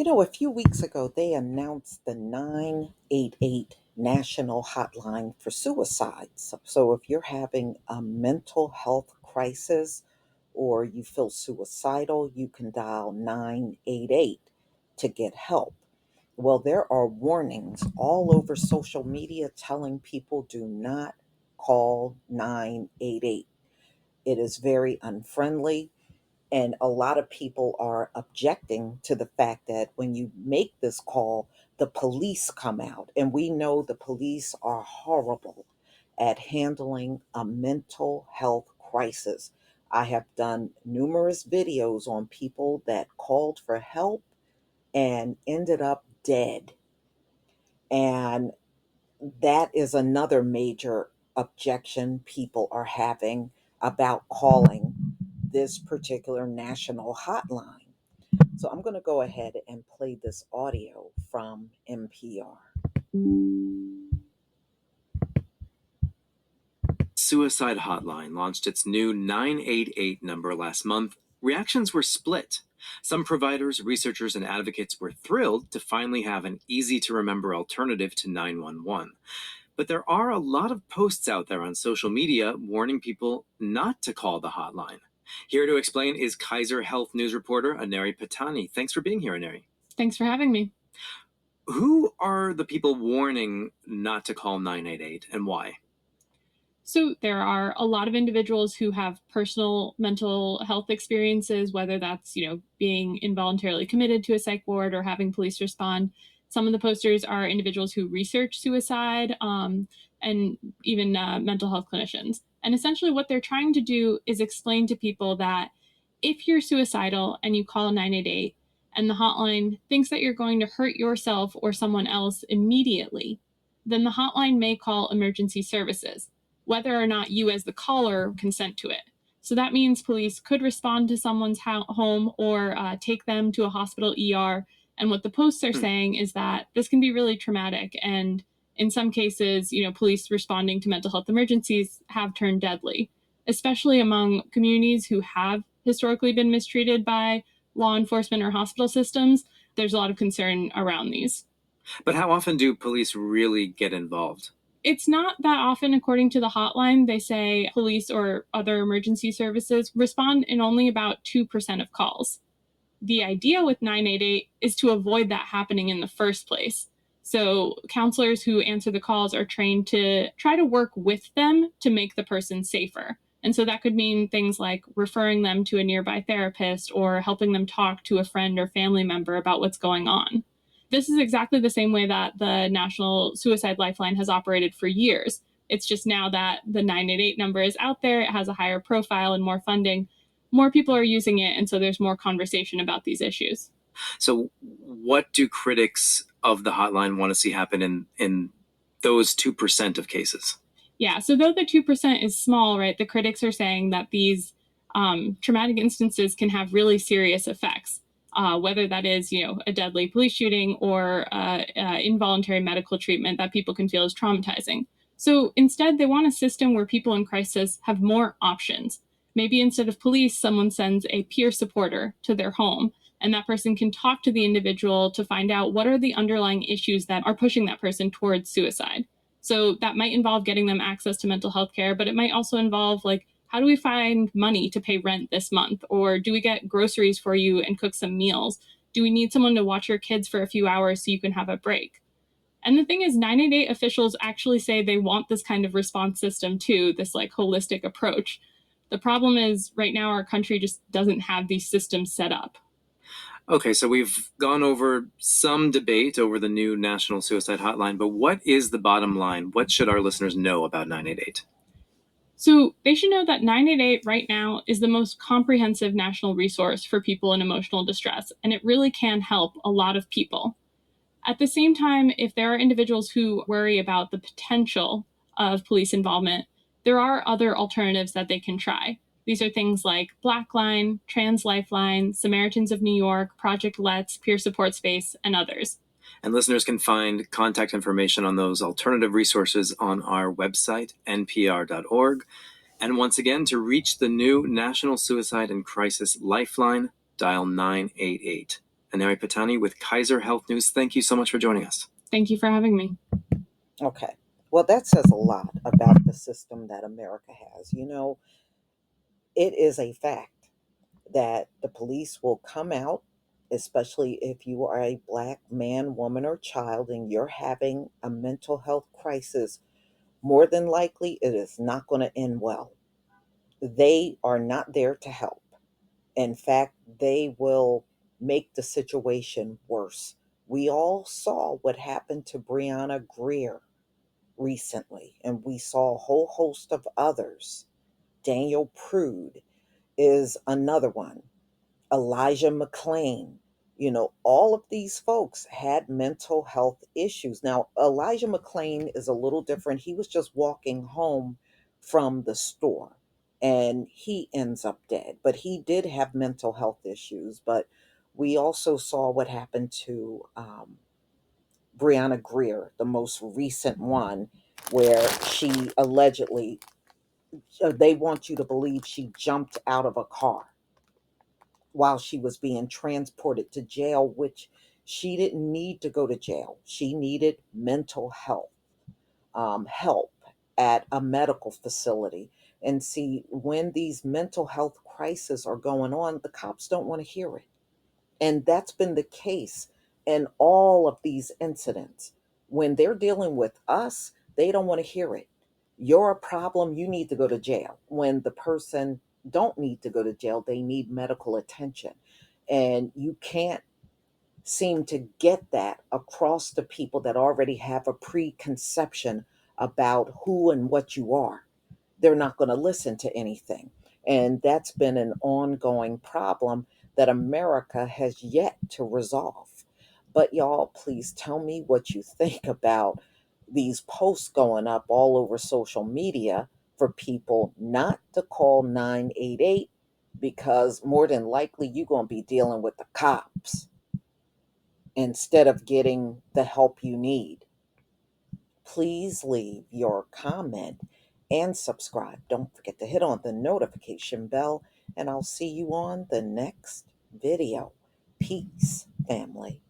A few weeks ago, they announced the 988 national hotline for suicide. So if you're having a mental health crisis or you feel suicidal, you can dial 988 to get help. Well, there are warnings all over social media telling people do not call 988. It is very unfriendly. And a lot of people are objecting to the fact that when you make this call, the police come out. And we know the police are horrible at handling a mental health crisis. I have done numerous videos on people that called for help and ended up dead. And that is another major objection people are having about calling this particular national hotline. So I'm going to go ahead and play this audio from NPR. Suicide Hotline launched its new 988 number last month. Reactions were split. Some providers, researchers, and advocates were thrilled to finally have an easy to remember alternative to 911. But there are a lot of posts out there on social media warning people not to call the hotline. Here to explain is Kaiser Health News reporter Aneri Patani. Thanks for being here, Aneri. Thanks for having me. Who are the people warning not to call 988 and why? So there are a lot of individuals who have personal mental health experiences, whether that's, being involuntarily committed to a psych ward or having police respond. Some of the posters are individuals who research suicide and even mental health clinicians. And essentially what they're trying to do is explain to people that if you're suicidal and you call 988 and the hotline thinks that you're going to hurt yourself or someone else immediately, then the hotline may call emergency services, whether or not you as the caller consent to it. So that means police could respond to someone's home or take them to a hospital ER. And what the posts are saying is that this can be really traumatic. And in some cases, police responding to mental health emergencies have turned deadly, especially among communities who have historically been mistreated by law enforcement or hospital systems. There's a lot of concern around these. But how often do police really get involved? It's not that often, according to the hotline. They say police or other emergency services respond in only about 2% of calls. The idea with 988 is to avoid that happening in the first place. So counselors who answer the calls are trained to try to work with them to make the person safer. And so that could mean things like referring them to a nearby therapist or helping them talk to a friend or family member about what's going on. This is exactly the same way that the National Suicide Lifeline has operated for years. It's just now that the 988 number is out there, it has a higher profile and more funding, more people are using it, and so there's more conversation about these issues. So what do critics of the hotline want to see happen in those 2% of cases? Yeah, so though the 2% is small, right, the critics are saying that these traumatic instances can have really serious effects. Whether that is, a deadly police shooting or involuntary medical treatment that people can feel is traumatizing. So instead, they want a system where people in crisis have more options. Maybe instead of police, someone sends a peer supporter to their home, and that person can talk to the individual to find out what are the underlying issues that are pushing that person towards suicide. So that might involve getting them access to mental health care, but it might also involve how do we find money to pay rent this month? Or do we get groceries for you and cook some meals? Do we need someone to watch your kids for a few hours so you can have a break? And the thing is, 988 officials actually say they want this kind of response system too, this holistic approach. The problem is right now our country just doesn't have these systems set up. Okay, so we've gone over some debate over the new National Suicide Hotline, but what is the bottom line? What should our listeners know about 988? So they should know that 988 right now is the most comprehensive national resource for people in emotional distress, and it really can help a lot of people. At the same time, if there are individuals who worry about the potential of police involvement, there are other alternatives that they can try. These are things like Blackline, Trans Lifeline, Samaritans of New York, Project Let's, Peer Support Space, and others. And listeners can find contact information on those alternative resources on our website, npr.org. And once again, to reach the new National Suicide and Crisis Lifeline, dial 988. Aneri Patani with Kaiser Health News. Thank you so much for joining us. Thank you for having me. Okay. Well, that says a lot about the system that America has. It is a fact that the police will come out, especially if you are a black man, woman, or child, and you're having a mental health crisis. More than likely, it is not going to end well. They are not there to help. In fact, they will make the situation worse. We all saw what happened to Breonna Greer recently, and we saw a whole host of others. Daniel Prude is another one. Elijah McClain. All of these folks had mental health issues. Now, Elijah McClain is a little different. He was just walking home from the store and he ends up dead. But he did have mental health issues. But we also saw what happened to Breonna Greer, the most recent one, where she allegedly, they want you to believe she jumped out of a car while she was being transported to jail, which she didn't need to go to jail. She needed mental health help at a medical facility. And see, when these mental health crises are going on, the cops don't want to hear it. And that's been the case in all of these incidents. When they're dealing with us, they don't want to hear it. You're a problem, you need to go to jail. When the person don't need to go to jail, they need medical attention. And you can't seem to get that across to people that already have a preconception about who and what you are. They're not going to listen to anything. And that's been an ongoing problem that America has yet to resolve. But y'all, please tell me what you think about these posts going up all over social media for people not to call 988 because more than likely you're going to be dealing with the cops instead of getting the help you need. Please leave your comment and subscribe. Don't forget to hit on the notification bell, and I'll see you on the next video. Peace, family.